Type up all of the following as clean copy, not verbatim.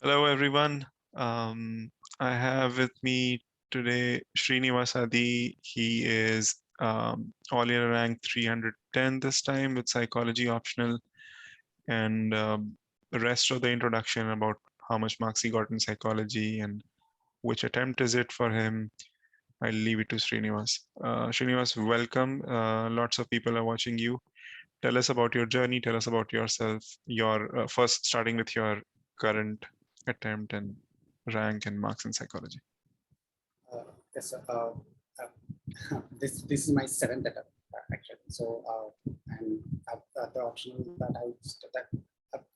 Hello, everyone. I have with me today Srinivas Sadi. He is all year rank 310 this time with psychology optional, and the rest of the introduction about how much marks he got in psychology and which attempt is it for him. I'll leave it to Srinivas. Srinivas, welcome. Lots of people are watching you. Tell us about your journey. Tell us about yourself. Your first starting with your current attempt and rank and marks in psychology. Yes, sir. This is my seventh attempt actually. So and the optional that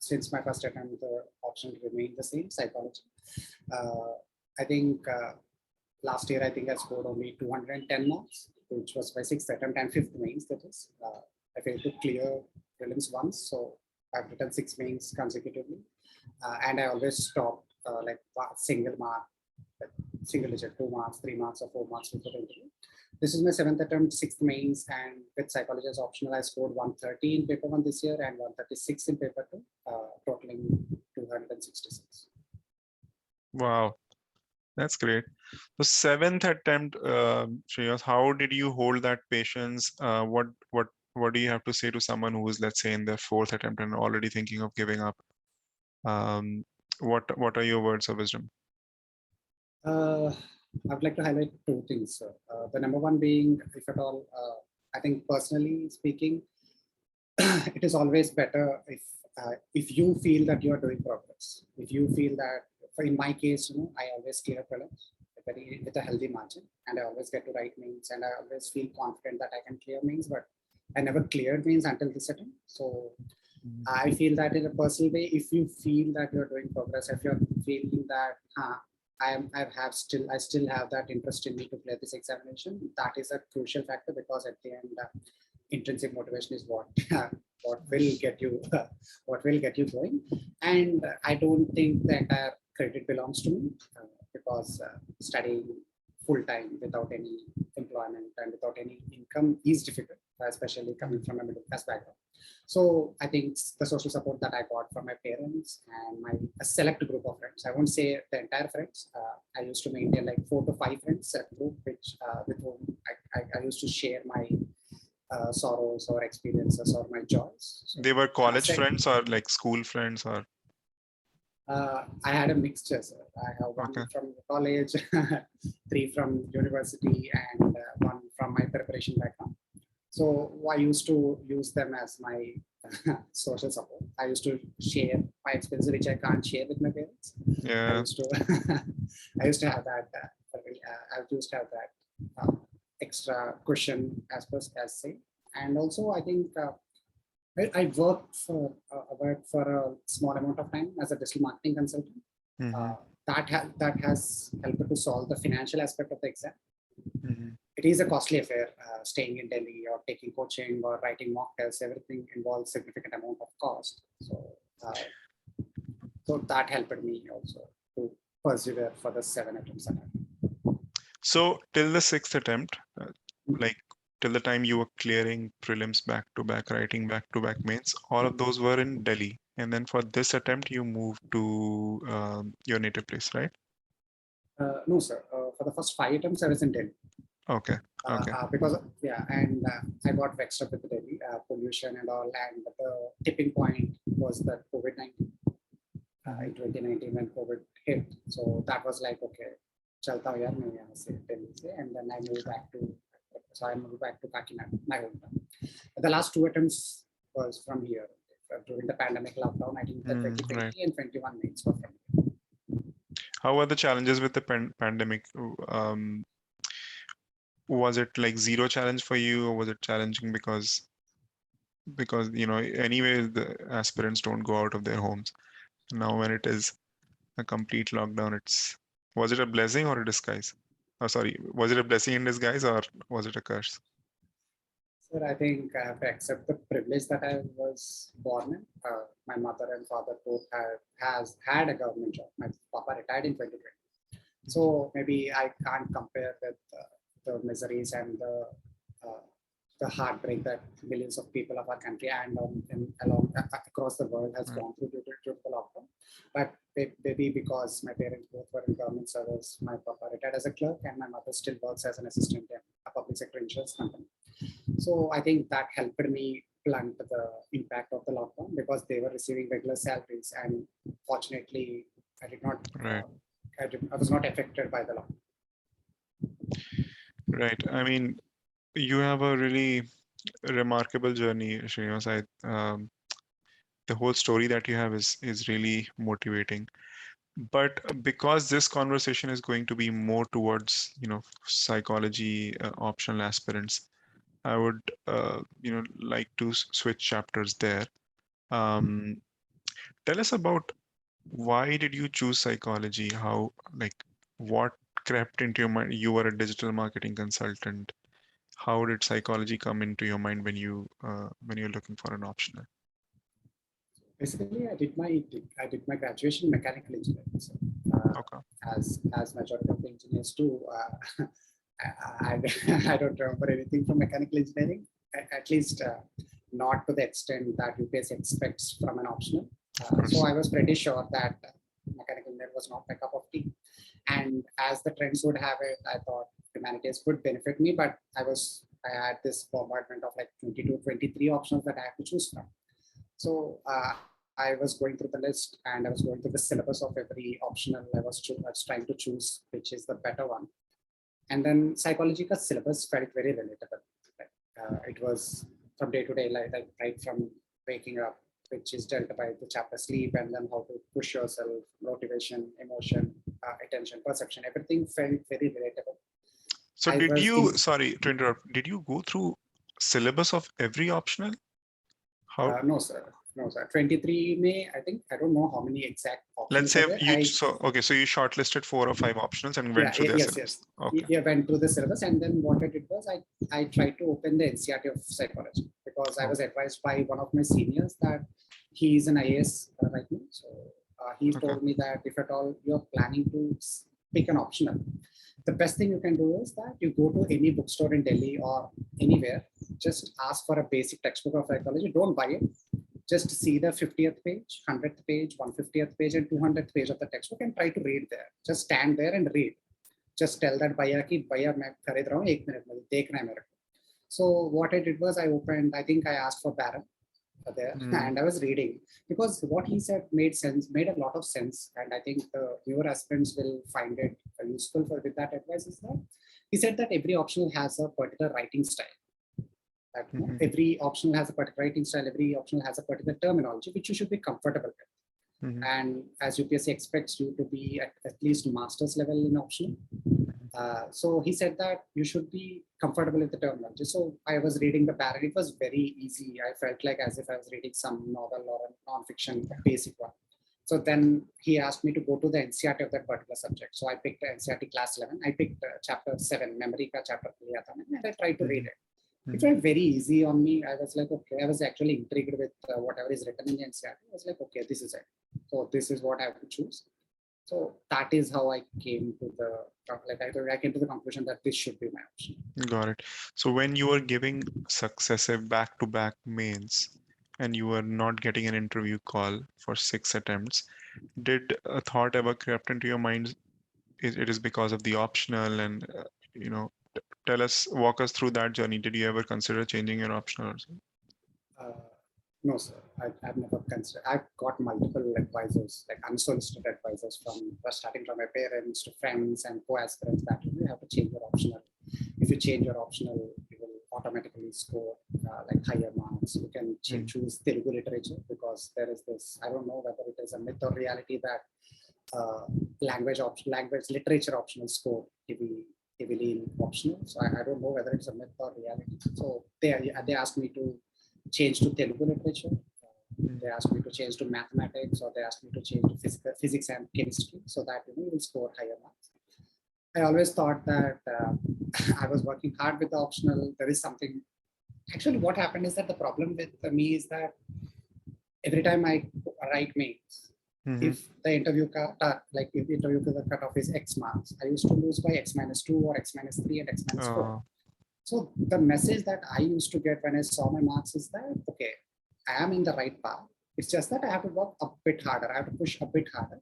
since my first attempt, the option remained the same, psychology. I think last year I think I scored only 210 marks, which was my sixth attempt and fifth mains. That is, I failed to clear prelims once, so I've written 6 mains consecutively, and I always stopped like single mark, single digit, 2 marks, 3 marks, or 4 marks before the interview. This is my seventh attempt, sixth mains, and with psychology as optional, I scored 130 in paper 1 this year and 136 in paper 2, totaling 266. Wow, that's great. The seventh attempt, Shreyas, how did you hold that patience? What do you have to say to someone who is, let's say, in their fourth attempt and already thinking of giving up? What are your words of wisdom? I'd like to highlight 2 things. The number one being, if at all, I think personally speaking, it is always better if you feel that you are doing progress. If you feel that, in my case, I always clear prelims with a healthy margin, and I always get to write mains, and I always feel confident that I can clear mains, but I never cleared mains until this attempt. So I feel that in a personal way, if you feel that you're doing progress, if you're feeling that I still have that interest in me to clear this examination, that is a crucial factor, because at the end, intrinsic motivation is what what will get you going. And I don't think the entire credit belongs to me, because studying full time without any employment and without any income is difficult, especially coming from a middle class background. So I think the social support that I got from my parents and a select group of friends, I won't say the entire friends. I used to maintain like 4 to 5 friends group, which with whom I used to share my sorrows or experiences or my joys. So, They were college friends or like school friends or? I had a mixture, sir. I have 1 from college, 3 from university, and 1 from my preparation background. So I used to use them as my social support. I used to share my experiences, which I can't share with my parents. Yeah. I used to have that. I used to have that extra cushion, as say. And also, I think I worked for a small amount of time as a digital marketing consultant. That has helped to solve the financial aspect of the exam. It is a costly affair, staying in Delhi or taking coaching or writing mock tests. Everything involves significant amount of cost. So that helped me also to persevere for the 7 attempts. So till the 6th attempt, like till the time you were clearing prelims back to back, writing back to back mains, all of those were in Delhi. And then for this attempt, you moved to your native place, right? No, sir. For the first 5 attempts, I was in Delhi. Okay. Because I got vexed up with the Delhi pollution and all, and the tipping point was that COVID-19 in 2019 when COVID hit. So that was like, okay, chalta hu yaar, main yahan se Delhi se, and then I moved back to Kakinada, my hometown. The last 2 attempts was from here during the pandemic lockdown. I think the 2020 and 21 mains were from here. How were the challenges with the pandemic? Was it like zero challenge for you, or was it challenging because anyway the aspirants don't go out of their homes? Now when it is a complete lockdown, was it a blessing or a disguise? Oh, sorry, was it a blessing in disguise or was it a curse? Sir, I think I have to accept the privilege that I was born in. My mother and father both had a government job. My papa retired in 2020. So maybe I can't compare with the miseries and the the heartbreak that millions of people of our country and along across the world has gone through due to the lockdown. But maybe because my parents both were in government service, my papa retired as a clerk and my mother still works as an assistant in a public sector insurance company. So I think that helped me blunt the impact of the lockdown because they were receiving regular salaries, and fortunately, I did not. Right. I was not affected by the lockdown. Right. I mean, you have a really remarkable journey, Srinivas. The whole story that you have is really motivating. But because this conversation is going to be more towards, psychology optional aspirants, I would, like to switch chapters there. Um, Tell us about why did you choose psychology? How, like, what crept into your mind? You were a digital marketing consultant. How did psychology come into your mind when you're looking for an optional? Basically, I did my graduation in mechanical engineering. So, Okay. as majority of the engineers do, I, I don't remember anything from mechanical engineering. At least not to the extent that UPSC expects from an optional. So I was pretty sure that mechanical engineering was not my cup of tea. And as the trends would have it, I thought humanities would benefit me, but I had this bombardment of like 22, 23 options that I had to choose from. So I was going through the list and I was going through the syllabus of every optional. I was trying to choose which is the better one. And then psychological syllabus felt very relatable. It was from day to day, like right from waking up, which is dealt by the chapter sleep, and then how to push yourself, motivation, emotion, attention, perception. Everything felt very relatable. So I was in, sorry to interrupt, did you go through syllabus of every optional? How? no, sir. No, sir. 23 May, I think, I don't know how many exact Let's options say are there. so you shortlisted 4 or 5 optionals and went Yeah, through their yes, syllabus. yes. Okay. Yeah, went through the syllabus. And then what I did was I tried to open the NCRT of psychology because I was advised by one of my seniors that he is an IAS right now. So he Okay. told me that if at all you're planning to pick an optional, the best thing you can do is that you go to any bookstore in Delhi or anywhere, just ask for a basic textbook of psychology. Don't buy it. Just see the 50th page, 100th page, 150th page, and 200th page of the textbook and try to read there. Just stand there and read. Just tell that buyer ki buyer मैं खरीद रहा हूँ 1 minute में देखना है मेरे को. So what I did was I think I asked for Baron there and I was reading because what he said made a lot of sense, and I think the newer aspirants will find it useful with that advice. Is that he said that every optional has a particular writing style. That every optional has a particular writing style, every optional has a particular terminology which you should be comfortable with. And as UPSC expects you to be at least master's level in optional. So he said that you should be comfortable with the terminology. So I was reading the Baron. It was very easy. I felt like as if I was reading some novel or a non-fiction basic one. So then he asked me to go to the NCRT of that particular subject. So I picked NCRT class 11. I picked chapter 7, memory ka chapter, and I tried to read it. It felt very easy on me. I was like, okay, I was actually intrigued with whatever is written in the NCRT. I was like, okay, this is it. So this is what I have to choose. So that is how I came to I came to the conclusion that this should be my option. Got it. So when you were giving successive back-to-back mains and you were not getting an interview call for 6 attempts, did a thought ever crept into your mind? It is because of the optional and walk us through that journey. Did you ever consider changing your optional or something? No, sir. I've never considered. I've got multiple advisors, like unsolicited advisors starting from my parents to friends and co-aspirants that you have to change your optional. If you change your optional, you will automatically score like higher marks. You can choose Telugu literature because there is this. I don't know whether it is a myth or reality that language literature optional score heavily in optional. So I don't know whether it's a myth or reality. So they asked me to change to Telugu literature. They asked me to change to mathematics, or they asked me to change to physics and chemistry, so that you will score higher marks. I always thought that I was working hard with the optional. There is something. Actually, what happened is that the problem with me is that every time I write mains, if the interview the cutoff is X marks, I used to lose by X -2 or X -3 and X -4. So the message that I used to get when I saw my marks is that, okay, I am in the right path. It's just that I have to work a bit harder. I have to push a bit harder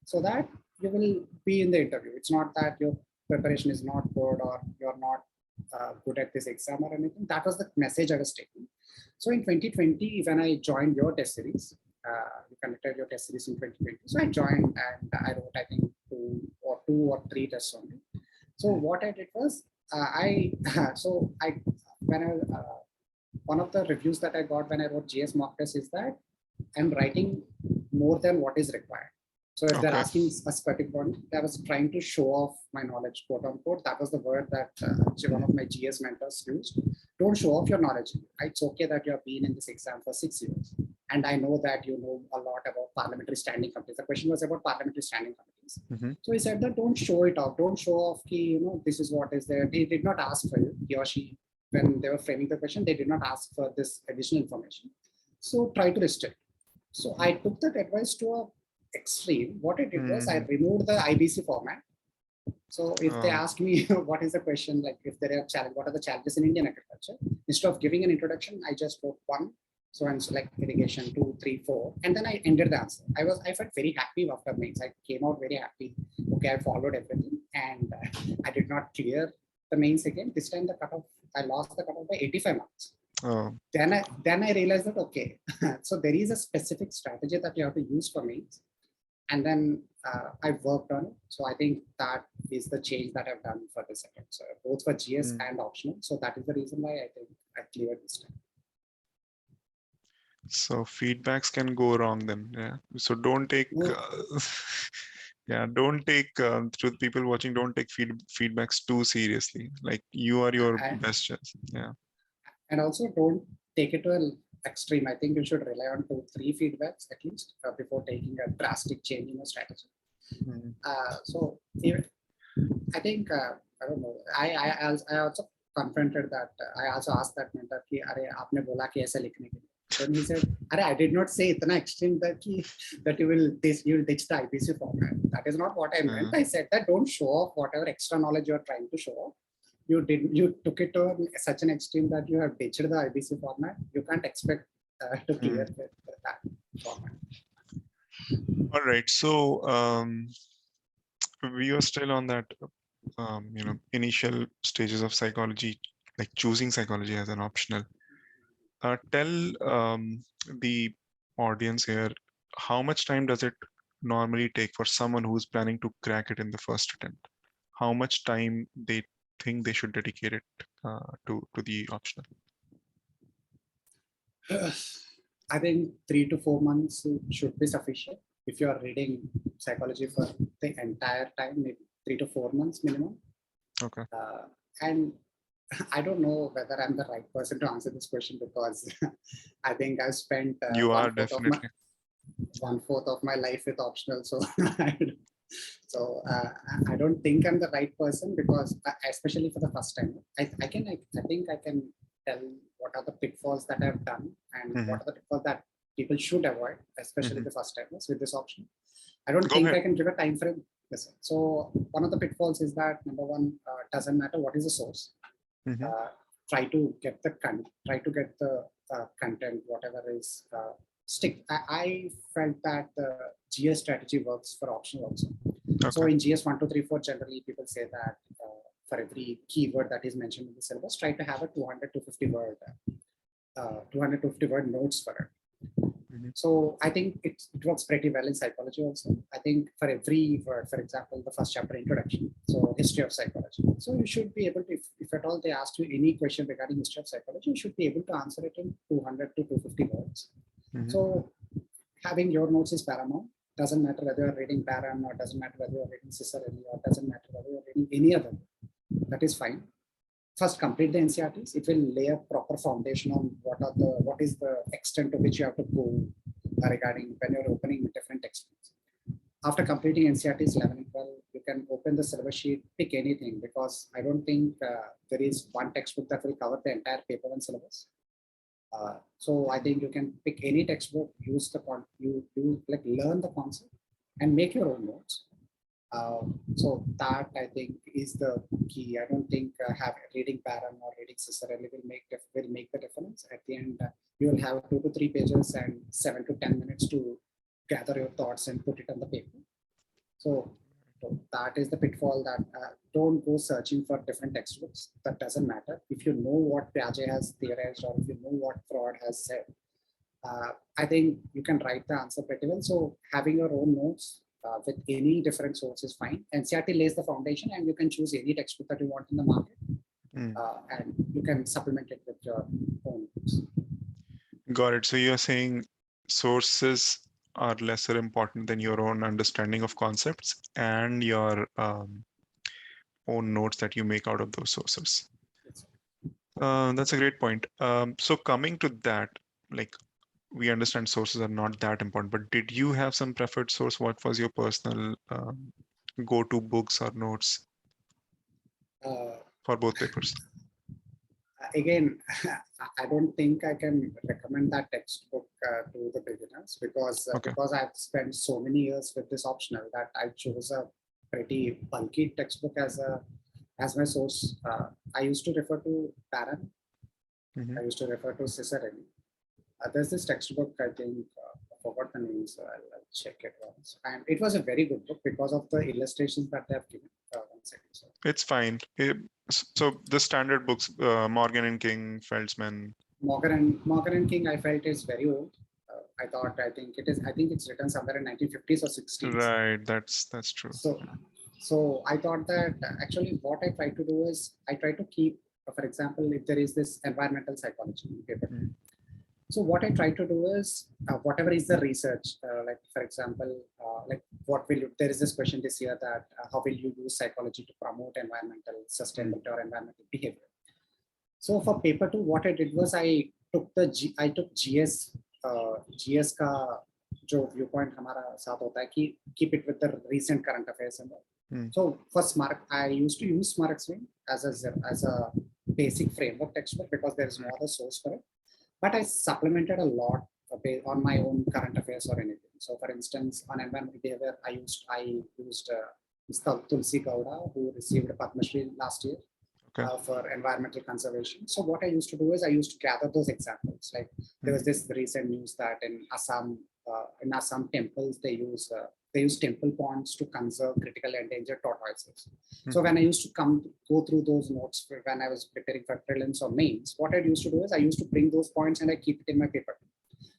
so that you will be in the interview. It's not that your preparation is not good or you're not good at this exam or anything. That was the message I was taking. So in 2020, when I joined your test series, you conducted your test series in 2020. So I joined and I wrote, I think, two or three tests only. So what I did was, when I, one of the reviews that I got when I wrote GS mock test is that I'm writing more than what is required. So if they're Okay. asking a specific one, I was trying to show off my knowledge, quote unquote. That was the word that one of my GS mentors used. Don't show off your knowledge. It's okay that you have been in this exam for 6 years. And I know that you know a lot about parliamentary standing committees. The question was about parliamentary standing committees. So he said that don't show it off. Don't show off, this is what is there. He did not ask for you, he or she, when they were framing the question, they did not ask for this additional information. So try to restrict. So I took that advice to a extreme. What I did was I removed the IBC format. So if they ask me what is the question, like if there are challenge, what are the challenges in Indian agriculture, instead of giving an introduction, I just wrote one. So and select irrigation 2, 3, 4, and then I ended the answer. I felt very happy after mains. I came out very happy. Okay, I followed everything, and I did not clear the mains again. This time the cutoff, I lost the cutoff by 85 marks. Then I realized that okay, so there is a specific strategy that you have to use for mains, and then I worked on it. So I think that is the change that I've done for the second, so both for GS and optional. So that is the reason why I think I cleared this time. So feedbacks can go wrong then. Yeah. So don't take. Yeah, don't take to the people watching. Don't take feedbacks too seriously. Like you are your best chance. Yeah. And also don't take it to an extreme. I think you should rely on 2, 3 feedbacks at least before taking a drastic change in your strategy. So I think I don't know. I also confronted that. I also asked that mentor कि अरे आपने बोला कि ऐसे लिखने के लिए. Then he said, "अरे I did not say इतना extreme that you will ditch the IPC format. That is not what I meant. I said that don't show off whatever extra knowledge you are trying to show off. You took it to such an extreme that you have ditched the IBC format. You can't expect to clear that format." All right. So we are still on that, initial stages of psychology, like choosing psychology as an optional. Tell the audience here, how much time does it normally take for someone who's planning to crack it in the first attempt? How much time they think they should dedicate it to the optional? I think 3 to 4 months should be sufficient. If you are reading psychology for the entire time, maybe 3 to 4 months minimum. Okay. And I don't know whether I'm the right person to answer this question because I think I've spent you are definitely 1/4 of my life with optional. So I don't think I'm the right person because especially for the first time, I think I can tell what are the pitfalls that I've done and what are the pitfalls that people should avoid, especially the first timers with this option. I don't think I can give a time frame. Yes, so one of the pitfalls is that number one, doesn't matter what is the source. Try to get the content, whatever is stick. I felt that the GS strategy works for optional also. So in GS 1, 2, 3, 4, generally people say that for every keyword that is mentioned in the syllabus, try to have a 200 to 50 word notes for it. So I think it works pretty well in psychology also. I think for every word, for example, the first chapter introduction, so history of psychology. So you should be able to, if at all they ask you any question regarding history of psychology, you should be able to answer it in 200 to 250 words. So having your notes is paramount. Doesn't matter whether you're reading Param or doesn't matter whether you're reading Cicerelli or doesn't matter whether you're reading any other. That is fine. First, complete the NCRTs. It will lay a proper foundation on what is the extent to which you have to go regarding when you're opening different textbooks. After completing NCRTs 11 and 12, you can open the syllabus sheet, pick anything because I don't think there is one textbook that will cover the entire paper and syllabus. So I think you can pick any textbook, use the learn the concept, and make your own notes. So that I think is the key. I don't think have reading param or reading necessarily will make the difference. At the end, you will have 2 to 3 pages and 7 to 10 minutes to gather your thoughts and put it on the paper. So, so that is the pitfall that don't go searching for different textbooks. That doesn't matter. If you know what Piaget has theorized or if you know what Freud has said, I think you can write the answer pretty well. So having your own notes with any different source is fine. NCERT lays the foundation and you can choose any textbook that you want in the market and you can supplement it with your own notes. Got it. So you're saying sources are lesser important than your own understanding of concepts and your own notes that you make out of those sources. That's a great point. So coming to that, like we understand sources are not that important, but did you have some preferred source? What was your personal go-to books or notes for both papers? Again, I don't think I can recommend that textbook to the beginners because I've spent so many years with this optional that I chose a pretty bulky textbook as my source. I used to refer to Paran. I used to refer to Cicerone. There's this textbook, I think, I forgot the name, so I'll check it once. And it was a very good book because of the illustrations that they have given. One second, so. It's fine. So the standard books, Morgan and King, Feldsman. Morgan and King, I felt is very old. I think it's written somewhere in 1950s or 60s. Right, that's true. So I thought that actually what I try to do is I try to keep, for example, if there is this environmental psychology paper. So what I try to do is whatever is the research, like for example, like there is this question this year that how will you use psychology to promote environmental sustainability or environmental behavior? So for paper 2, what I did was I took GS ka jo viewpoint हमारा साथ होता है कि keep it with the recent current affairs and all. So for SMARC, I used to use SMARC Swing as a basic framework textbook because there is no other source for it. But I supplemented a lot on my own current affairs or anything. So for instance, on environmental behavior, I used Tulsi Gowda, who received a Padma Shri last year for environmental conservation. So what I used to do is I used to gather those examples. Like there was this recent news that in Assam temples, they use temple ponds to conserve critical endangered tortoises. So when I used to go through those notes when I was preparing for prelims or mains, what I used to do is I used to bring those points and I keep it in my paper.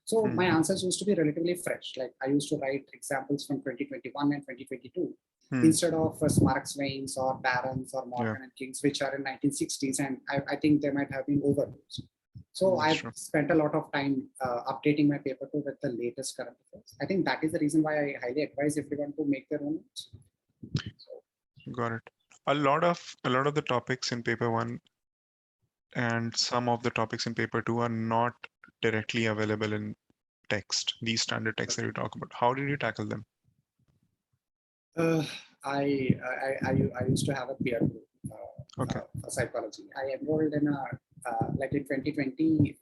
So my answers used to be relatively fresh. Like I used to write examples from 2021 and 2022 instead of SMARC Swains or Barons or Morgan and Kings, which are in 1960s, and I think they might have been overused. So I've spent a lot of time updating my paper to with the latest current affairs. I think that is the reason why I highly advise everyone to make their own notes. Got it. A lot of the topics in paper 1 and some of the topics in paper 2 are not directly available in text, these standard texts that you talk about. How did you tackle them? I used to have a peer group for psychology. I enrolled in like in 2020,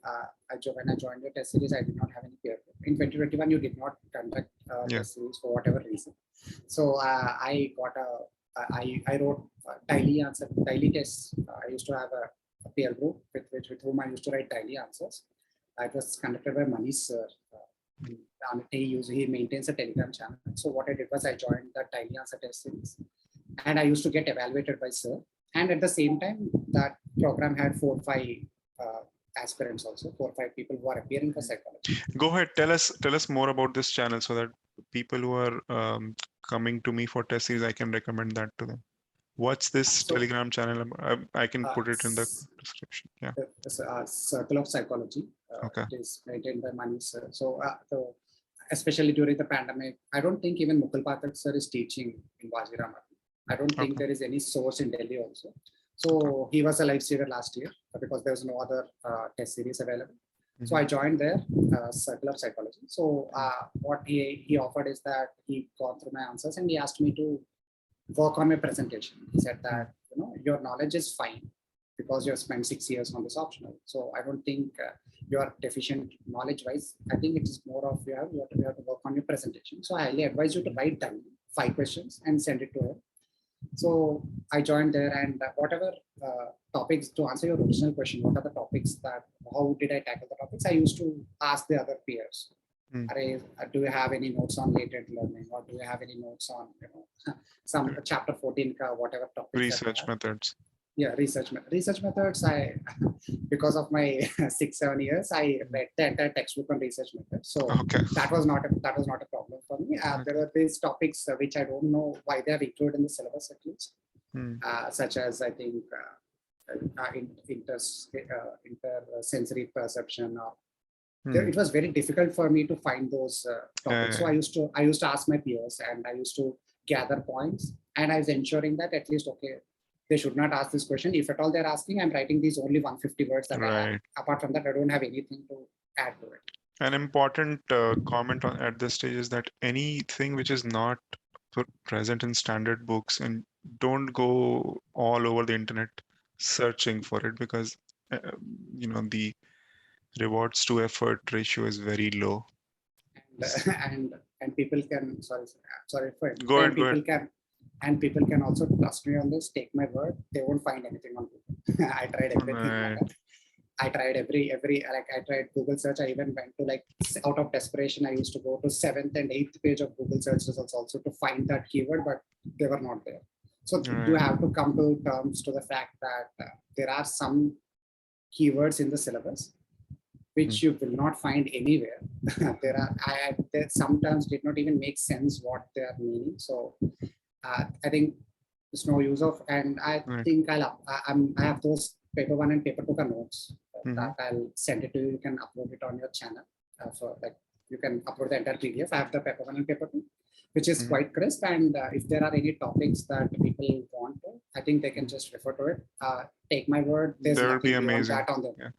when I joined your test series, I did not have any peer group. In 2021, you did not conduct test series for whatever reason. So I wrote daily tests. I used to have a peer group with whom I used to write daily answers. It was conducted by Manish sir. He maintains a Telegram channel. So what I did was I joined the daily answer test series, and I used to get evaluated by sir. And at the same time, that program had 4 or 5 aspirants also, 4 or 5 people who are appearing for psychology. Go ahead, tell us more about this channel so that people who are coming to me for test series, I can recommend that to them. What's this Telegram channel? I can put it in the description. Yeah. Circle of Psychology. It is maintained by Manish sir. So especially during the pandemic, I don't think even Mukul Pathak sir is teaching in Wajiram. I don't think there is any source in Delhi also. So he was a lifesaver last year because there was no other test series available. So I joined there, Circle of Psychology. So what he offered is that he got through my answers and he asked me to work on my presentation. He said that your knowledge is fine because you have spent 6 years on this optional. So I don't think you are deficient knowledge-wise. I think it is more of you have to work on your presentation. So I highly advise you to write down 5 questions and send it to her. So I joined there, and whatever topics, to answer your original question, what are the topics that, how did I tackle the topics? I used to ask the other peers, do you have any notes on latent learning, or do you have any notes on, some chapter 14, whatever topics research methods? Yeah, research methods. I, because of my 6-7 years, I read the entire textbook on research methods. So that was not a problem for me. There were these topics which I don't know why they are included in the syllabus at least, such as, I think, intersensory perception. It was very difficult for me to find those topics. So I used to ask my peers, and I used to gather points, and I was ensuring that at least, okay, they should not ask this question. If at all they're asking, I'm writing these only 150 words that I have. Apart from that, I don't have anything to add to it. An important comment on at this stage is that anything which is not present in standard books, and don't go all over the internet searching for it, because the rewards to effort ratio is very low. And people can, sorry for it. Go ahead. And people can also trust me on this. Take my word, they won't find anything on Google. I tried everything. I tried I tried Google search. I even went to, like, out of desperation, I used to go to 7th and 8th page of Google search results also to find that keyword, but they were not there. So you have to come to terms to the fact that there are some keywords in the syllabus which you will not find anywhere. There some terms did not even make sense what they are meaning. So I think there's no use of, and I think I have those paper 1 and paper 2 notes that I'll send it to you. You can upload it on your channel. So, like, you can upload the entire PDF. I have the paper 1 and paper 2, which is quite crisp. And if there are any topics that people want to, I think they can just refer to it. Take my word, there's nothing beyond that on the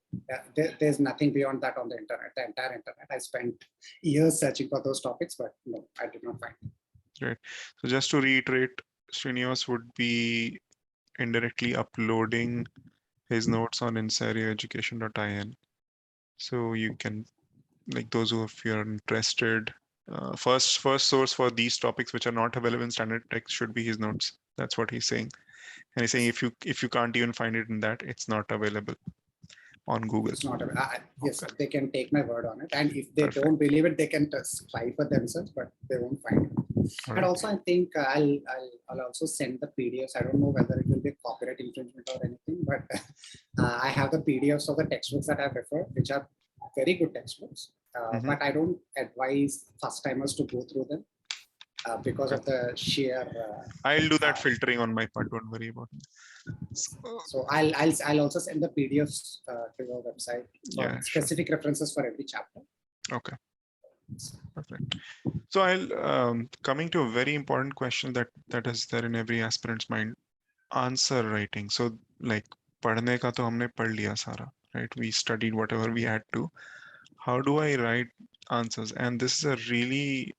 there's nothing beyond that on the internet, the entire internet. I spent years searching for those topics, but no, I did not find it. Right. So just to reiterate, Srinivas would be indirectly uploading his notes on insarioeducation.in. So you can, like, those who, if you're interested, first source for these topics which are not available in standard text should be his notes. That's what he's saying. And he's saying if you can't even find it in that, it's not available on Google. It's not yes, they can take my word on it, and if they don't believe it, they can just try for themselves, but they won't find it. And also, I think I'll also send the PDFs. I don't know whether it will be copyright infringement or anything, but I have the PDFs of the textbooks that I've referred, which are very good textbooks. But I don't advise first timers to go through them because of the sheer. I'll do that filtering on my part. Don't worry about it. So I'll also send the PDFs to your website for specific references for every chapter. Okay. Perfect. So I'll coming to a very important question that is there in every aspirant's mind: answer writing. So, like, padhne ka to humne pad liya sara, right? We studied whatever we had to. How do I write answers? And this is a really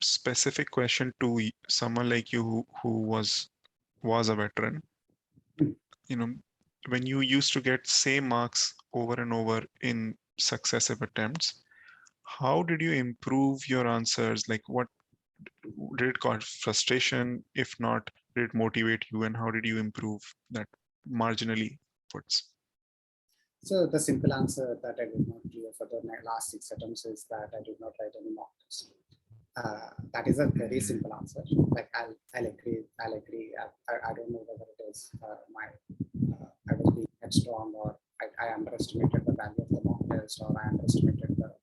specific question to someone like you who was a veteran. When you used to get same marks over and over in successive attempts, how did you improve your answers? Like, what did it cause frustration? If not, did it motivate you? And how did you improve that marginally upwards? So the simple answer that I did not clear for the last 6 attempts is that I did not write any mock test. That is a very simple answer. Like, I'll agree. I don't know whether it is I was being headstrong, or I underestimated the value of the mock test, or I underestimated the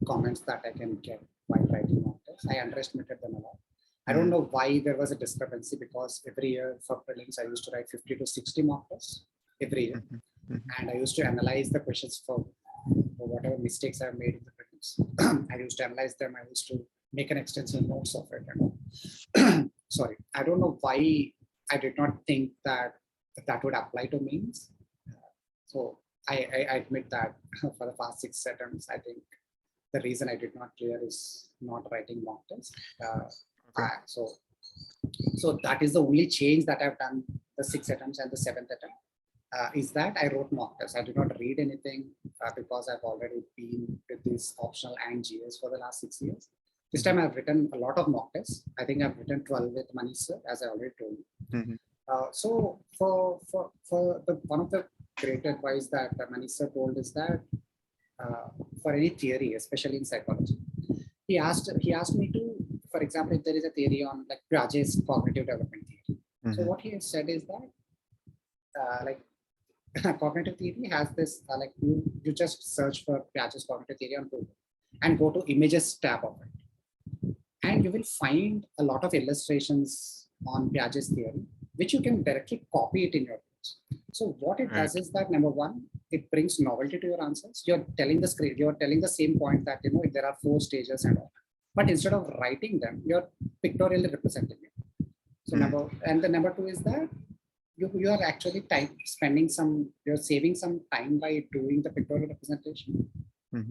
comments that I can get while writing mock tests. I underestimated them a lot. I don't know why there was a discrepancy, because every year for prelims I used to write 50 to 60 mock tests every year, and I used to analyze the questions for whatever mistakes I've made in the prelims. I used to analyze them. I used to make an extensive notes of it. Sorry, I don't know why I did not think that would apply to means. So I admit that for the past 6 attempts, I think the reason I did not clear is not writing mock tests. So that is the only change that I've done the 6 attempts and the 7th attempt. Is that I wrote mock tests. I did not read anything because I've already been with this optional and GS for the last 6 years. This time I've written a lot of mock tests. I think I've written 12 with Manish sir, as I already told you. So for the one of the great advice that Manish sir told is that for any theory, especially in psychology, he asked me to, for example, if there is a theory on like Piaget's cognitive development theory. So what he said is that like cognitive theory has this like you just search for Piaget's cognitive theory on Google and go to images tab of it, and you will find a lot of illustrations on Piaget's theory, which you can directly copy it in your notes. So what it does is that, number one, it brings novelty to your answers. You're telling the screen, you're telling the same point that there are 4 stages and all, but instead of writing them, you're pictorially representing it. So the number 2 is that you are actually you're saving some time by doing the pictorial representation.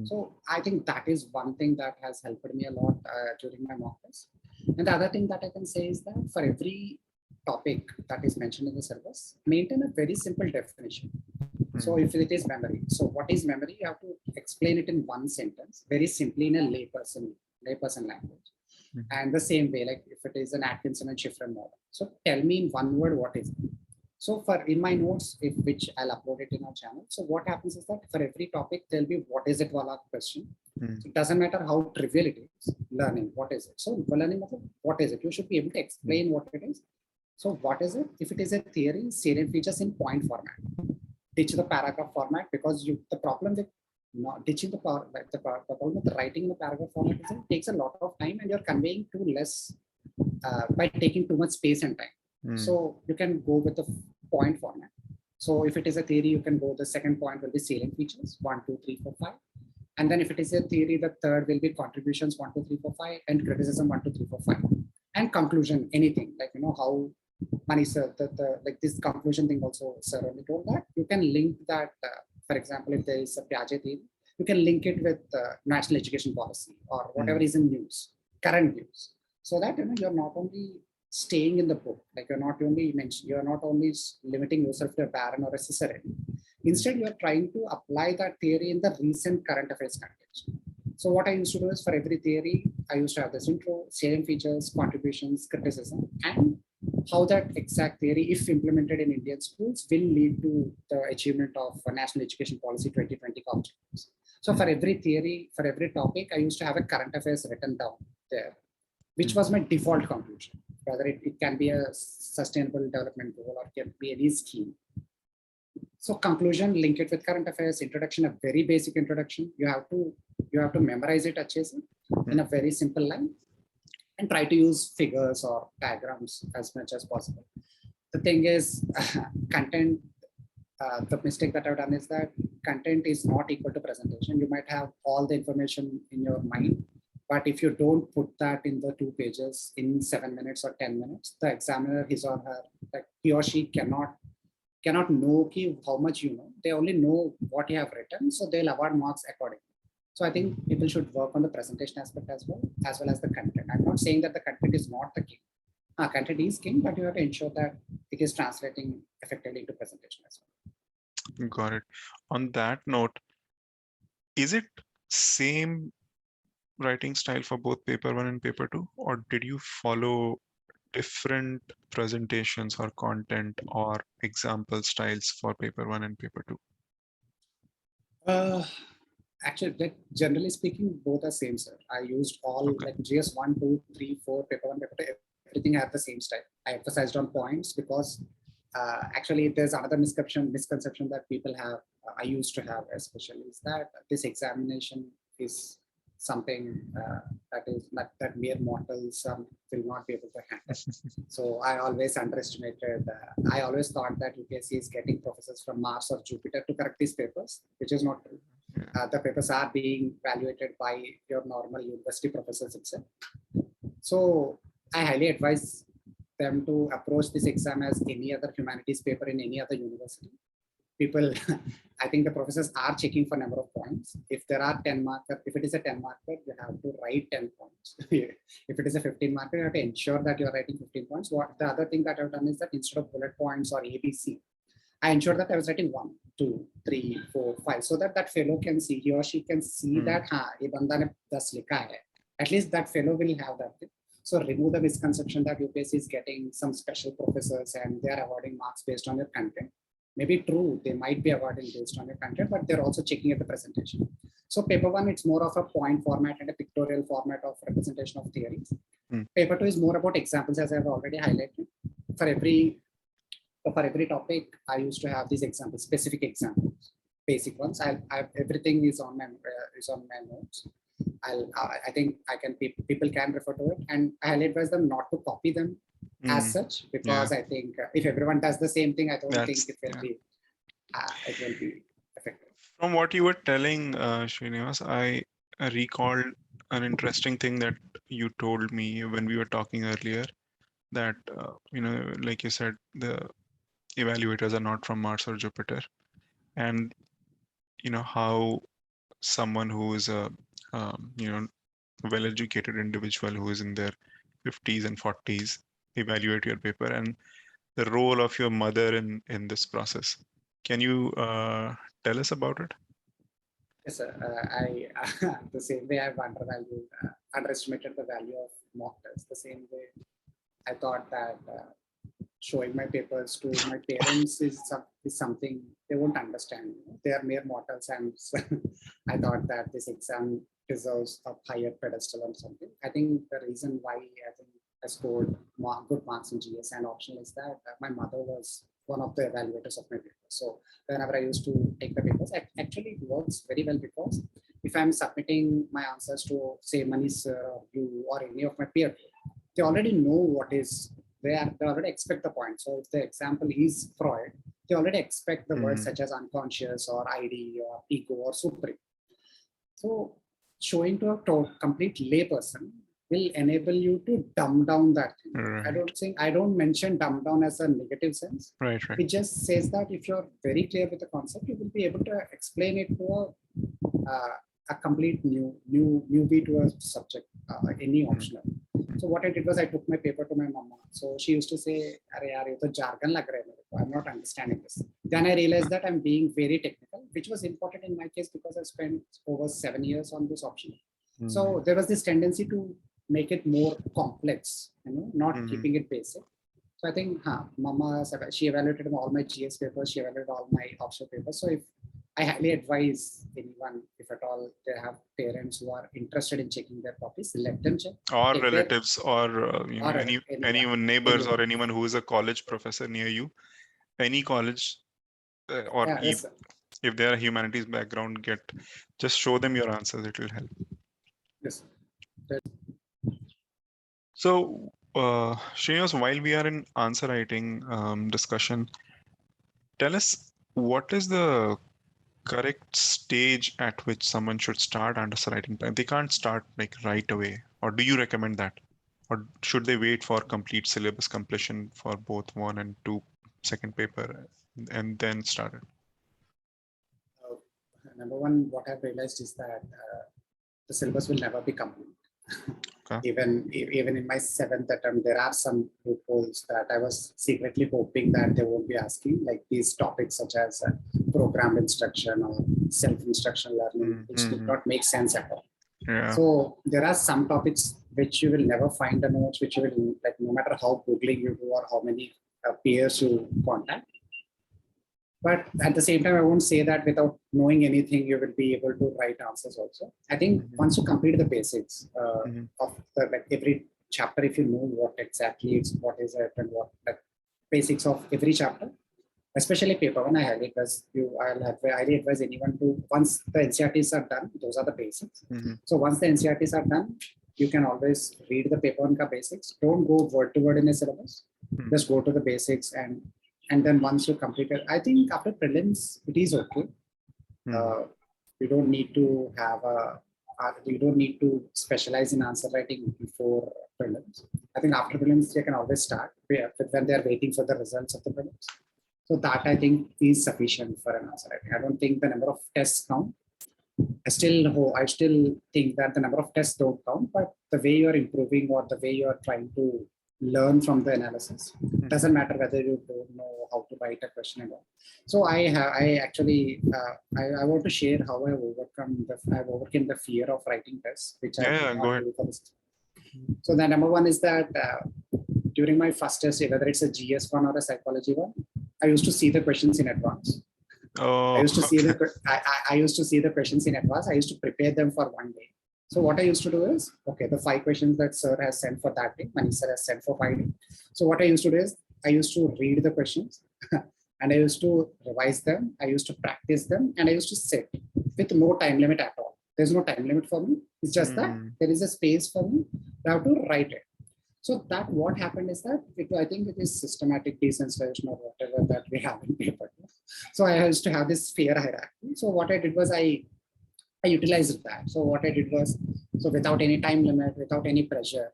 So I think that is one thing that has helped me a lot during my mock test. And the other thing that I can say is that for every topic that is mentioned in the syllabus, maintain a very simple definition. So if it is memory, so what is memory? You have to explain it in one sentence, very simply in a layperson language. And the same way, like if it is an Atkinson and Schifrin model, so tell me in one word what is it. So in my notes, which I'll upload it in our channel. So what happens is that for every topic, there'll be what is it wala question. So it doesn't matter how trivial it is, learning, what is it? So learning, what is it? You should be able to explain what it is. So what is it? If it is a theory, salient features in point format. Ditch the paragraph format, because the problem with not ditching the problem with writing in the paragraph format is it takes a lot of time and you're conveying too less by taking too much space and time. So you can go with the point format. So if it is a theory, you can go, the second point will be salient features, 1, 2, 3, 4, 5. And then if it is a theory, the third will be contributions, 1, 2, 3, 4, 5, and criticism, 1, 2, 3, 4, 5. And conclusion, anything, like, how Manish sir, like this conclusion thing also, sir only told that you can link that, for example, if there is a Piaget theory, you can link it with national education policy or whatever is in news, current news. So that, you're not only staying in the book, like you're not only limiting yourself to a Barron or a Cicerone. Instead, you're trying to apply that theory in the recent current affairs context. So what I used to do is, for every theory, I used to have this intro, salient features, contributions, criticism, and how that exact theory, if implemented in Indian schools, will lead to the achievement of National Education Policy 2020 objectives. So for every theory, for every topic, I used to have a current affairs written down there, which was my default conclusion. Whether it can be a sustainable development goal or can be any scheme. So conclusion, link it with current affairs, introduction, a very basic introduction. You have to memorize it, in a very simple line, and try to use figures or diagrams as much as possible. The thing is, content, the mistake that I've done is that content is not equal to presentation. You might have all the information in your mind, but if you don't put that in the 2 pages in 7 minutes or 10 minutes, the examiner, his or her, like he or she cannot know how much you know. They only know what you have written, so they'll award marks accordingly. So I think people should work on the presentation aspect as well as the content. I'm not saying that the content is not the king. Content is king, but you have to ensure that it is translating effectively into presentation as well. Got it. On that note, is it same writing style for both paper 1 and paper 2, or did you follow different presentations or content or example styles for paper 1 and paper 2? Actually, like, generally speaking, both are same, sir. I used all like GS 1, 2, 3, 4, paper 1, paper 2, everything had the same style. I emphasized on points because actually there's another misconception that people have, I used to have especially, is that this examination is something that mere mortals will not be able to handle. So I always underestimated, I always thought that UPSC is getting professors from Mars or Jupiter to correct these papers, which is not true. The papers are being evaluated by your normal university professors itself. So I highly advise them to approach this exam as any other humanities paper in any other university. People, I think the professors are checking for number of points. If there are 10 marker, if it is a 10 marker, you have to write 10 points. If it is a 15 marker, you have to ensure that you're writing 15 points. The other thing that I've done is that instead of bullet points or ABC, I ensured that I was writing 1, 2, 3, 4, 5, so that fellow can see, he or she can see that, ye banda ne 10 likha hai. At least that fellow will have that thing. So remove the misconception that UPSC is getting some special professors and they are awarding marks based on your content. Maybe true, they might be awarding based on your content, but they're also checking at the presentation. So paper one, it's more of a point format and a pictorial format of representation of theories. Paper two is more about examples, as I've already highlighted. For every topic, I used to have these examples, specific examples, basic ones. Everything is on my notes. I think people can refer to it, and I'll advise them not to copy them as such, because I think if everyone does the same thing, I don't think it will be effective. From what you were telling, Srinivas, I recalled an interesting thing that you told me when we were talking earlier, that like you said, the evaluators are not from Mars or Jupiter, and how someone who is a well-educated individual who is in their 50s and 40s evaluate your paper, and the role of your mother in this process. Can you tell us about it? Yes, sir. I the same way I've underestimated the value of mock tests. The same way I thought that showing my papers to my parents is something they won't understand. They are mere mortals, and I thought that this exam deserves a higher pedestal or something. I think the reason why I think I scored good marks in GS and optional is that my mother was one of the evaluators of my papers. So whenever I used to take the papers, actually it works very well, because if I'm submitting my answers to, say, Manish or you or any of my peers, they already know what is there. They already expect the point. So if the example is Freud, they already expect the words such as unconscious or ID or ego or supreme. So showing to a complete layperson will enable you to dumb down that thing. Right. I don't mention dumb down as a negative sense. Right. It just says that if you're very clear with the concept, you will be able to explain it to a complete newbie to a subject, any optional. So what I did was I took my paper to my mama. So she used to say, "Arey yaar, ye to jargon lag raha hai. I'm not understanding this." Then I realized that I'm being very technical, which was important in my case because I spent over 7 years on this option. So there was this tendency to make it more complex, not keeping it basic. So I think, Mama, she evaluated all my GS papers, she evaluated all my optional papers. So if I highly advise anyone, if at all they have parents who are interested in checking their copies, let them check. Or relatives, or anyone, neighbors, or anyone who is a college professor near you, any college, or if they are a humanities background, just show them your answers. It will help. Yes. So, Srinivas, while we are in answer writing discussion, tell us what is the correct stage at which someone should start answer writing? They can't start like right away, or do you recommend that? Or should they wait for complete syllabus completion for both 1 and 2 second paper and then start it? Number one, what I've realized is that the syllabus will never be complete. Okay. Even in my 7th attempt, there are some loopholes that I was secretly hoping that they won't be asking, like these topics such as program instruction or self-instruction learning, which did not make sense at all. Yeah. So there are some topics which you will never find the notes, which you will, like, no matter how Googling you do or how many peers you contact. But at the same time, I won't say that without knowing anything, you will be able to write answers also. I think once you complete the basics of every chapter, if you know what exactly what is it and what the basics of every chapter, especially paper one, I highly advise anyone to, once the NCERTs are done, those are the basics. So once the NCERTs are done, you can always read the paper one ka basics. Don't go word to word in a syllabus. Just go to the basics, and then once you complete it, I think after prelims, it is okay. You don't need to have you don't need to specialize in answer writing before prelims. I think after prelims, you can always start when they are waiting for the results of the prelims. So that, I think, is sufficient for an answer writing. I don't think the number of tests count. I still think that the number of tests don't count, but the way you are improving or the way you are trying to learn from the analysis. Doesn't matter whether you don't know how to write a question at all. So I actually I want to share how I've overcome the fear of writing tests, which I did Yeah, go not ahead. do for this. So the number one is that during my first test, whether it's a GS one or a psychology one, I used to see the questions in advance. I Oh, used to see okay. I used to see the questions in advance. I used to prepare them for one day. So what I used to do is, okay, the 5 questions that sir has sent for that day, Manish sir has sent for 5 days. So what I used to do is, I used to read the questions and I used to revise them. I used to practice them, and I used to sit with no time limit at all. There's no time limit for me. It's just that there is a space for me. I have to write it. So that what happened is that I think it is systematic desensitization or whatever that we have in paper. So I used to have this fear hierarchy. So what I did was I utilized that. So what I did was, so without any time limit, without any pressure.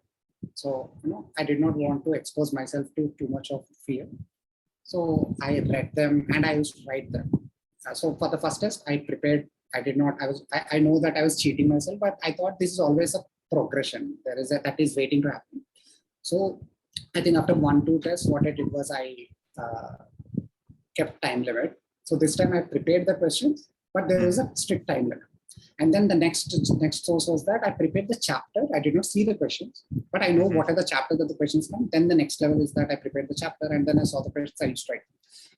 So I did not want to expose myself to too much of fear. So I read them and I used to write them. So for the first test, I prepared. I did not. I know that I was cheating myself, but I thought this is always a progression. There is that is waiting to happen. So I think after 1-2 tests, what I did was I kept time limit. So this time I prepared the questions, but there is a strict time limit. And then the next source was that I prepared the chapter. I did not see the questions, but I know what are the chapters that the questions come. Then the next level is that I prepared the chapter, and then I saw the questions, I used to write.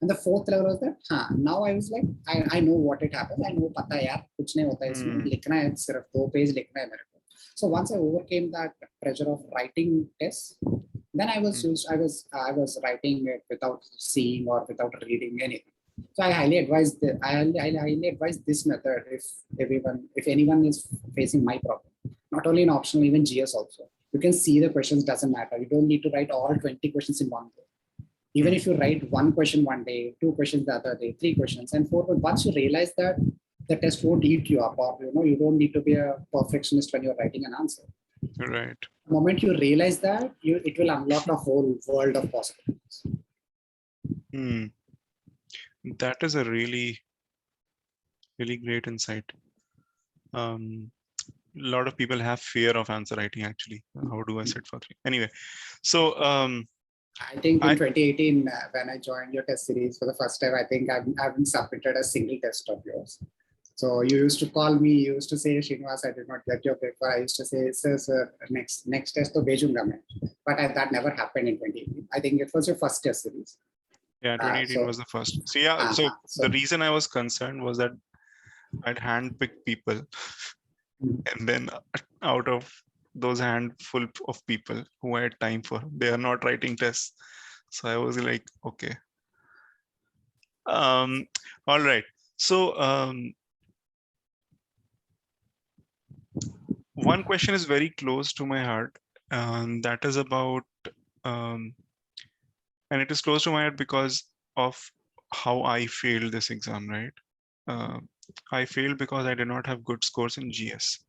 And the fourth level was that, now I was like, I know what it happens. I know pata yaar, kuch nahi hota isme, likhna hai, sirf 2 page likhna hai mere ko. So once I overcame that pressure of writing tests, then I was writing it without seeing or without reading anything. So I highly advise this method if anyone is facing my problem. Not only in optional, even GS also. You can see the questions, doesn't matter. You don't need to write all 20 questions in one day. Even if you write 1 question one day, 2 questions the other day, 3 questions, and 4, but once you realize that the test won't eat you up, or you don't need to be a perfectionist when you're writing an answer. Right. The moment you realize that, it will unlock a whole world of possibilities. That is a really, really great insight. A lot of people have fear of answer writing actually. How do I sit for 3? Anyway, so I think in 2018, when I joined your test series for the first time, I think I haven't submitted a single test of yours. So you used to call me, you used to say, Srinivas, I did not get your paper. I used to say, sir, next test to bhejunga main. But that never happened in 2018. I think it was your first test series. Yeah, 2018 was the first. So yeah, so the reason I was concerned was that I'd handpick people, and then out of those handful of people who I had time for, they are not writing tests. So I was like, okay. All right. So one question is very close to my heart, and that is about, and it is close to my heart because of how I failed this exam, right? I failed because I did not have good scores in GS.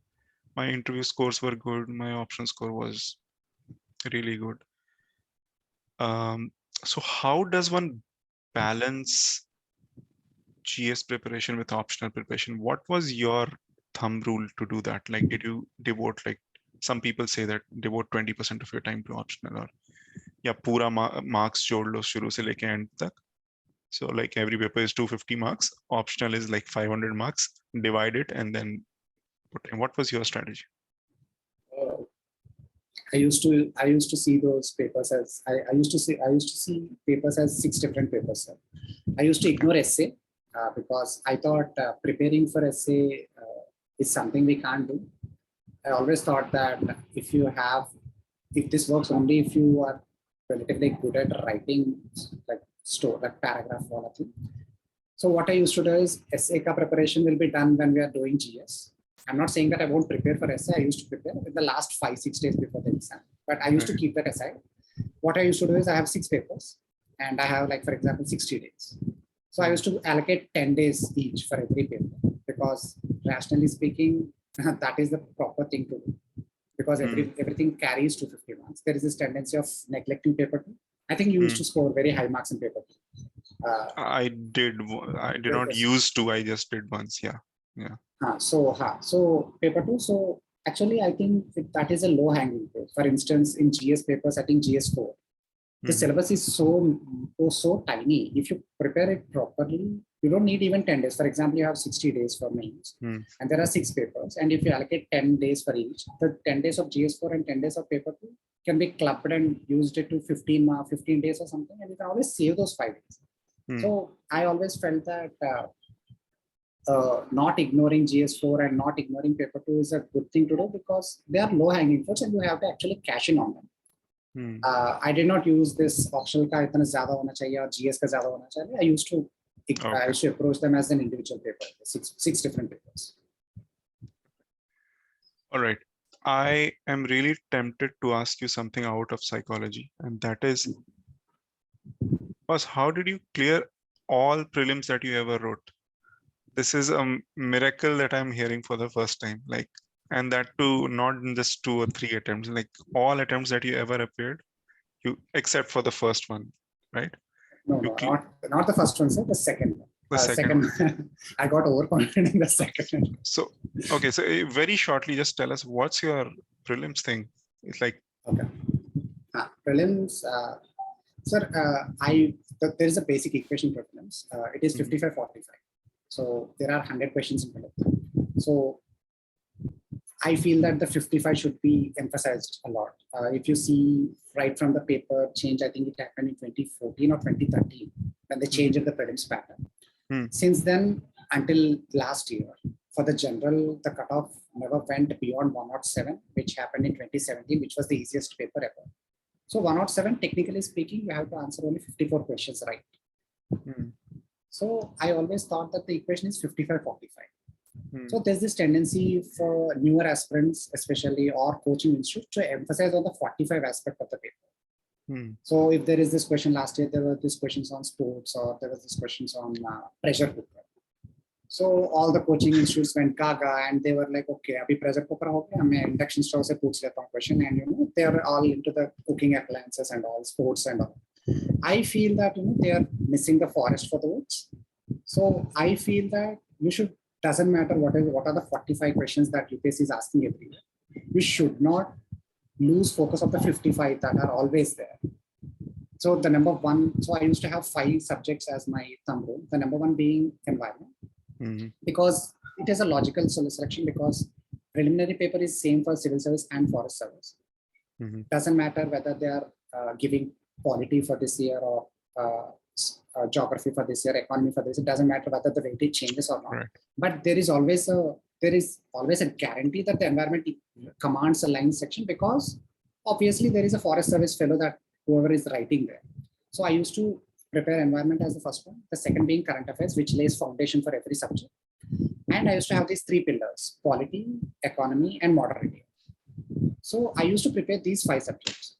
My interview scores were good. My option score was really good. So how does one balance GS preparation with optional preparation? What was your thumb rule to do that? Like, did you devote, like some people say that devote 20% of your time to optional, or yeah, pura marks jod lo shuru se leke end tak. So like every paper is 250 marks, optional is like 500 marks, divide it and then put in. What was your strategy? I used to see those papers as I used to see papers as 6 different papers. I used to ignore essay because I thought preparing for essay is something we can't do. I always thought that if this works only if you are relatively good at writing like paragraph or thing. So what I used to do is essay ka preparation will be done when we are doing GS. I'm not saying that I won't prepare for essay. I used to prepare in the last 5-6 days before the exam, but I used to keep that aside. What I used to do is I have 6 papers and I have, like, for example, 60 days. So I used to allocate 10 days each for every paper because rationally speaking, that is the proper thing to do because everything carries 250 marks. There is this tendency of neglecting paper 2. I think you used to score very high marks in paper 2. I did not use to, I just did once. Yeah. So paper 2. So Actually, I think that is a low hanging fruit. For instance, in GS papers, I think GS4, the syllabus is so tiny. If you prepare it properly, you don't need even 10 days. For example, you have 60 days for mains, and there are 6 papers. And if you allocate 10 days for each, the 10 days of GS4 and 10 days of paper 2 can be clubbed and used it to 15 days or something, and you can always save those 5 days. So I always felt that not ignoring GS4 and not ignoring paper 2 is a good thing to do, because they are low hanging fruits and you have to actually cash in on them. I did not use this optional ka itna zyada hona chahiye or GS ka zyada hona chahiye. I used to approach them as an individual paper, six different papers. All right. I am really tempted to ask you something out of psychology, and that is, how did you clear all prelims that you ever wrote? This is a miracle that I'm hearing for the first time. Like, and that too, not in just 2 or 3 attempts, like all attempts that you ever appeared, you except for the first one, right? No, not the first one, sir. The second one. The second one. I got overconfident in the second. So, okay. So very shortly, just tell us what's your prelims thing. It's like, okay. Prelims, sir, there is a basic equation for prelims. It is 55-45. So there are 100 questions in prelims. So I feel that the 55 should be emphasized a lot. If you see right from the paper change, I think it happened in 2014 or 2013 when they changed the prelims pattern. Since then, until last year, for the general, the cutoff never went beyond 107, which happened in 2017, which was the easiest paper ever. So 107, technically speaking, you have to answer only 54 questions right. So I always thought that the equation is 55-45. So there's this tendency for newer aspirants, especially, or coaching institutes, to emphasize on the 45 aspect of the paper. So if there is this question last year, there were these questions on sports, or there was this questions on pressure cooker. So all the coaching institutes went gaga, and they were like, okay, abhi pressure cooker ho gaya, main induction stove se pooch leta hu question, and they are all into the cooking appliances and all, sports and all. I feel that they are missing the forest for the woods. So I feel that you should, doesn't matter what are the 45 questions that UPSC is asking every year. You should not lose focus of the 55 that are always there. So the number one, so I used to have 5 subjects as my thumb rule. The number one being environment, because it is a logical selection, because preliminary paper is same for civil service and forest service. Doesn't matter whether they are giving polity for this year or geography for this year, economy for this. It doesn't matter whether the weightage changes or not. Right. But there is always a guarantee that the environment commands a line section, because obviously there is a forest service fellow that whoever is writing there. So I used to prepare environment as the first one. The second being current affairs, which lays foundation for every subject. And I used to have these 3 pillars: polity, economy, and modernity. So I used to prepare these 5 subjects.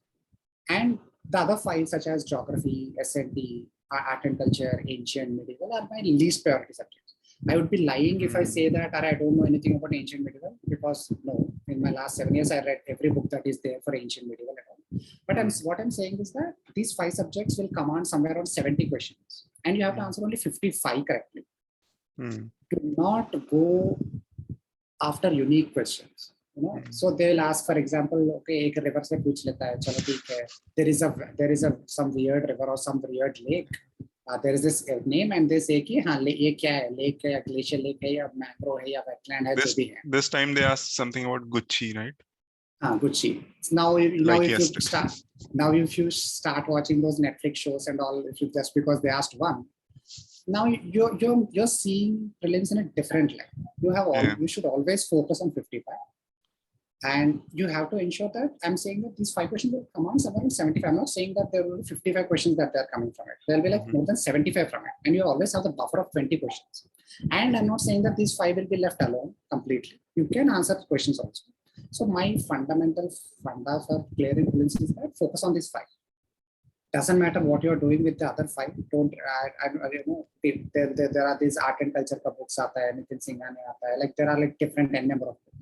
And the other 5, such as geography, S&T, art and culture, ancient, medieval, are my least priority subjects. I would be lying if I say that I don't know anything about ancient medieval, because no, in my last 7 years, I read every book that is there for ancient medieval at all. But what I'm saying is that these 5 subjects will command somewhere around 70 questions, and you have to answer only 55 correctly. Do not go after unique questions. So they will ask, for example, okay, ek river se pooch leta hai, chalo theek hai. There is some weird river or some weird lake. There is this name, and they say ki haan ye kya hai, lake hai, glacial lake hai, ya mangrove hai, ya wetland hai, jo bhi hai. This time they asked something about Gucci, right? Gucci. Now if you start watching those Netflix shows and all, just because they asked one, now you're seeing prelims in a different light. You should always focus on 55. And you have to ensure that I'm saying that these 5 questions will come on somewhere in 75. I'm not saying that there will be 55 questions that they're coming from it. There'll be like more than 75 from it. And you always have the buffer of 20 questions. And I'm not saying that these 5 will be left alone completely. You can answer the questions also. So my fundamental funda for clearing prelims is that focus on these 5. Doesn't matter what you're doing with the other 5. Don't, there are these art and culture books, anything singane, like there are like different n number of books.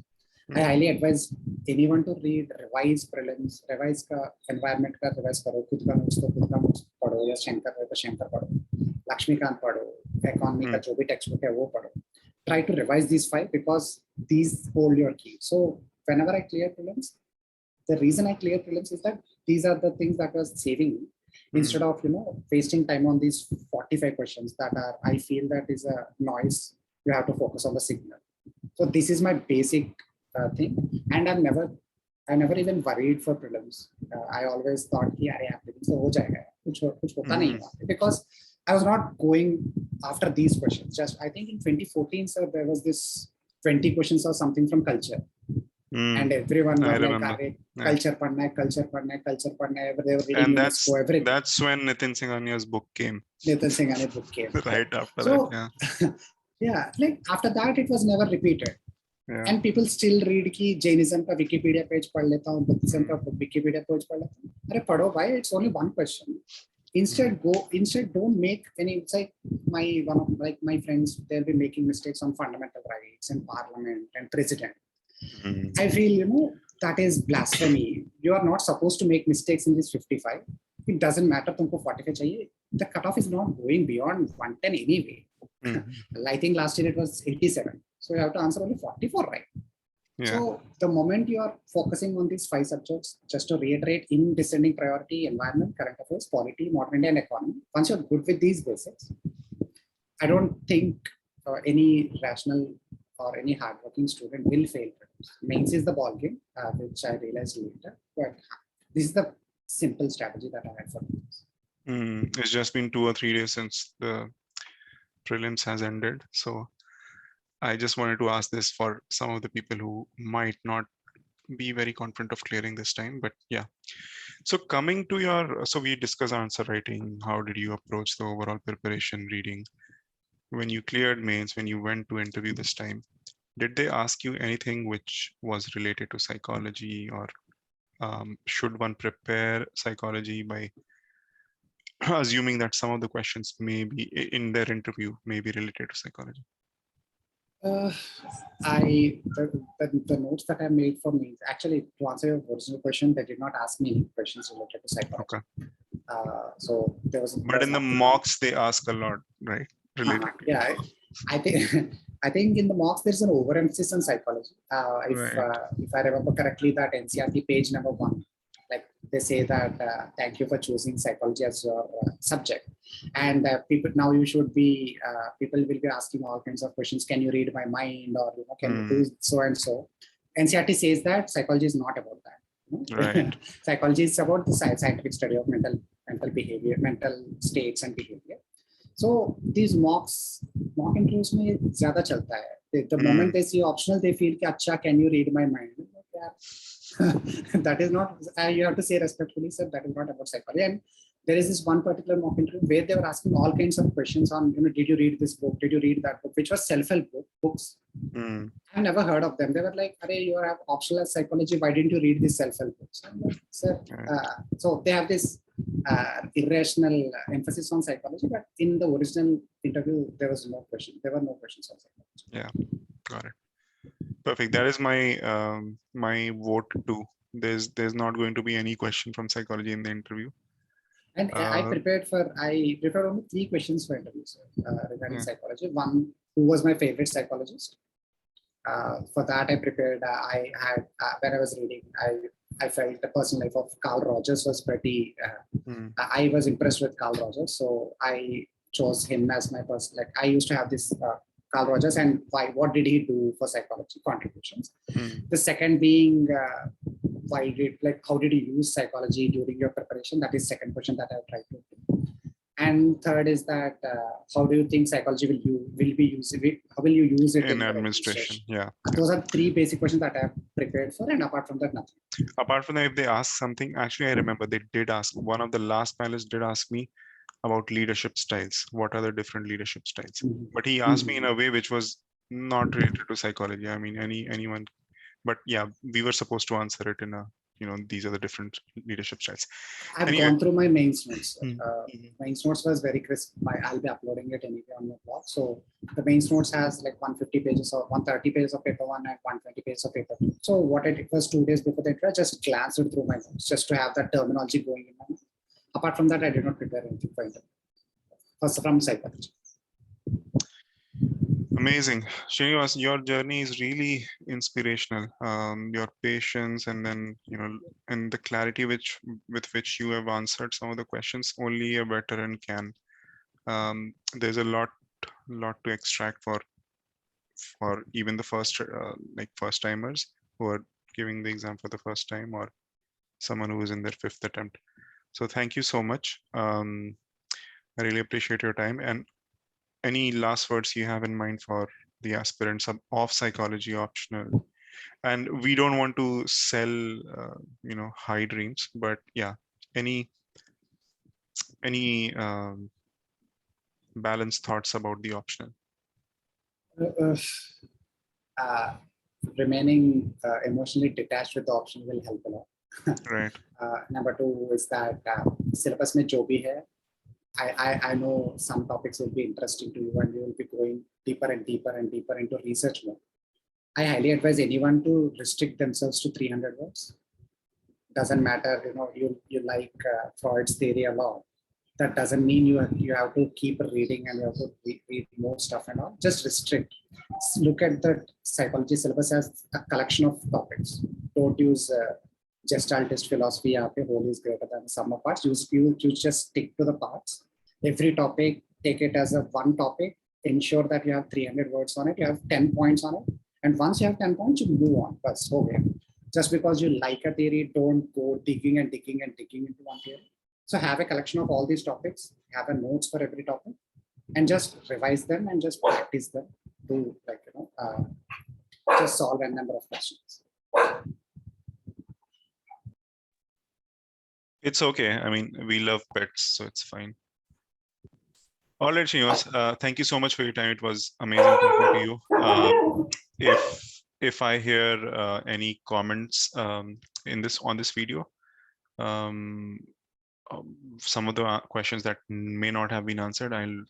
I highly advise anyone to read, revise prelims, revise ka environment ka revise karo, khud ka notes padho, ya Shankar padho, Lakshmikant padho, economy ka jo bhi textbook hai wo padho. Try to revise these 5, because these hold your key. So whenever I clear prelims, the reason I clear prelims is that these are the things that was saving me instead of wasting time on these 45 questions that are, I feel that is a noise. You have to focus on the signal. So this is my basic thing, and I never even worried for prelims. I always thought, yeah, prelims तो हो जाएगा, कुछ होता नहीं है, because I was not going after these questions. Just I think in 2014, sir, there was this 20 questions or something from culture. And everyone was like, culture padna hai. They were reading UNESCO, everything. That's when Nitin Singhania's book came. Nitin Singhania's book came. Right after that, yeah. Yeah, like after that, it was never repeated. Yeah. And people still read कि Jainism का Wikipedia page पढ़ लेता हूँ, Buddhism का Wikipedia page पढ़ लेता हूँ. अरे पढ़ो भाई, it's only one question. Instead don't make any. It's like my friends, they'll be making mistakes on fundamental rights and parliament and president. I feel that is blasphemy. You are not supposed to make mistakes in this 55. It doesn't matter तुमको 45 चाहिए. The cutoff is not going beyond 110 anyway. I think last year it was 87. So you have to answer only 44, right? Yeah. So the moment you are focusing on these 5 subjects, just to reiterate, in descending priority, environment, current affairs, polity, modern India, and economy, once you're good with these basics, I don't think any rational or any hardworking student will fail. Mains is the ball game, which I realized later. But this is the simple strategy that I had for this. It's just been 2 or 3 days since the prelims has ended. So I just wanted to ask this for some of the people who might not be very confident of clearing this time, but yeah. So coming to so we discussed answer writing. How did you approach the overall preparation, reading? When you cleared mains, when you went to interview this time, did they ask you anything which was related to psychology, or should one prepare psychology by assuming that some of the questions may be in their interview may be related to psychology? The notes that I made for me, actually, to answer your original question, they did not ask me any questions related to psychology. Okay. So there was. But in the mocks, they ask a lot, right? Related. Yeah, I think in the mocks there's an overemphasis on psychology. If I remember correctly, that NCERT page number 1, like they say that thank you for choosing psychology as your subject, and people now you should be people will be asking all kinds of questions. Can you read my mind, or can you do so and so? NCERT says that psychology is not about that. Right. Psychology is about the scientific study of mental behavior, mental states and behavior. So these mock interviews में ज़्यादा चलता है. The moment they see optional, they feel कि अच्छा, can you read my mind? That is not. You have to say respectfully, sir, that is not about psychology. And there is this one particular mock interview where they were asking all kinds of questions on, did you read this book? Did you read that book? Which was self-help books. I've never heard of them. They were like, "Arey, you have optional as psychology. Why didn't you read these self-help books?" Like, sir, so they have this irrational emphasis on psychology, but in the original interview, there was no question. There were no questions on psychology. Yeah, got it. Perfect. That is my my vote too. There's not going to be any question from psychology in the interview. And I prepared only 3 questions for interviews regarding psychology. One, who was my favorite psychologist? For that, I prepared. I had when I was reading, I felt the personal life of Carl Rogers was pretty. I was impressed with Carl Rogers, so I chose him as my person. Like I used to have this Carl Rogers, and what did he do for psychology contributions? The second being how did you use psychology during your preparation? That is second question that I tried to do. And third is that how do you think psychology will be used? How will you use it in administration? Yeah. Those are 3 basic questions that I have prepared for, and apart from that, nothing. Apart from that, if they ask something, actually, I remember they did ask. One of the last panelists did ask me about leadership styles. What are the different leadership styles? But he asked me in a way which was not related to psychology. I mean, anyone. But yeah, we were supposed to answer it in a, these are the different leadership styles. I've gone through my mains notes. Mains notes was very crisp. I'll be uploading it anyway on my blog. So the mains notes has like 150 pages or 130 pages of paper 1 and 120 pages of paper 2. So what I did was 2 days before the interview, I just glanced through my notes just to have that terminology going in my mind. Apart from that, I did not prepare anything for interview. From psychology. Amazing. Srinivas, your journey is really inspirational. Your patience and then, and the clarity with which you have answered some of the questions, only a veteran can. There's a lot to extract for even the first timers who are giving the exam for the first time, or someone who is in their fifth attempt. So thank you so much. I really appreciate your time. And any last words you have in mind for the aspirants of psychology optional? And we don't want to sell, high dreams, but yeah, any balanced thoughts about the optional? Uh, uh, Remaining emotionally detached with the option will help a lot. Right. Number two is that syllabus में जो भी है, I know some topics will be interesting to you and you will be going deeper and deeper and deeper into research mode. I highly advise anyone to restrict themselves to 300 words. Doesn't matter, you like Freud's theory a lot. That doesn't mean you have to keep reading and you have to read more stuff and all. Just restrict. Look at the psychology syllabus as a collection of topics. Don't use gestaltist philosophy. Whole is greater than the sum of parts. You just stick to the parts. Every topic, take it as a one topic. Ensure that you have 300 words on it. You have 10 points on it. And once you have 10 points, you move on. That's okay. Just because you like a theory, don't go digging and digging and digging into one theory. So have a collection of all these topics, have a notes for every topic, and just revise them and just practice them to just solve a number of questions. It's okay. I mean, we love pets, so it's fine. All right, Srinivas, thank you so much for your time. It was amazing talking to you. If I hear any comments on this video, some of the questions that may not have been answered, I'll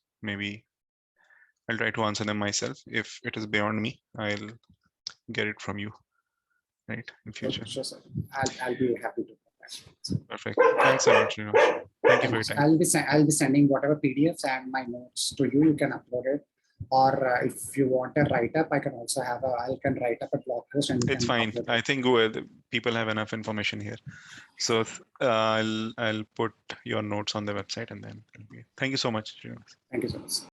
try to answer them myself. If it is beyond me, I'll get it from you, right, in future. Sure, sir. I'll be happy to. Perfect. Thanks a lot, Srinivas. Thank you for your time. I'll be sending whatever PDFs and my notes to you. You can upload it, or if you want a write up, I can also I can write up a blog post and it's fine. I think people have enough information here, so I'll put your notes on the website and then. Thank you so much, Srinivas. Thank you so much.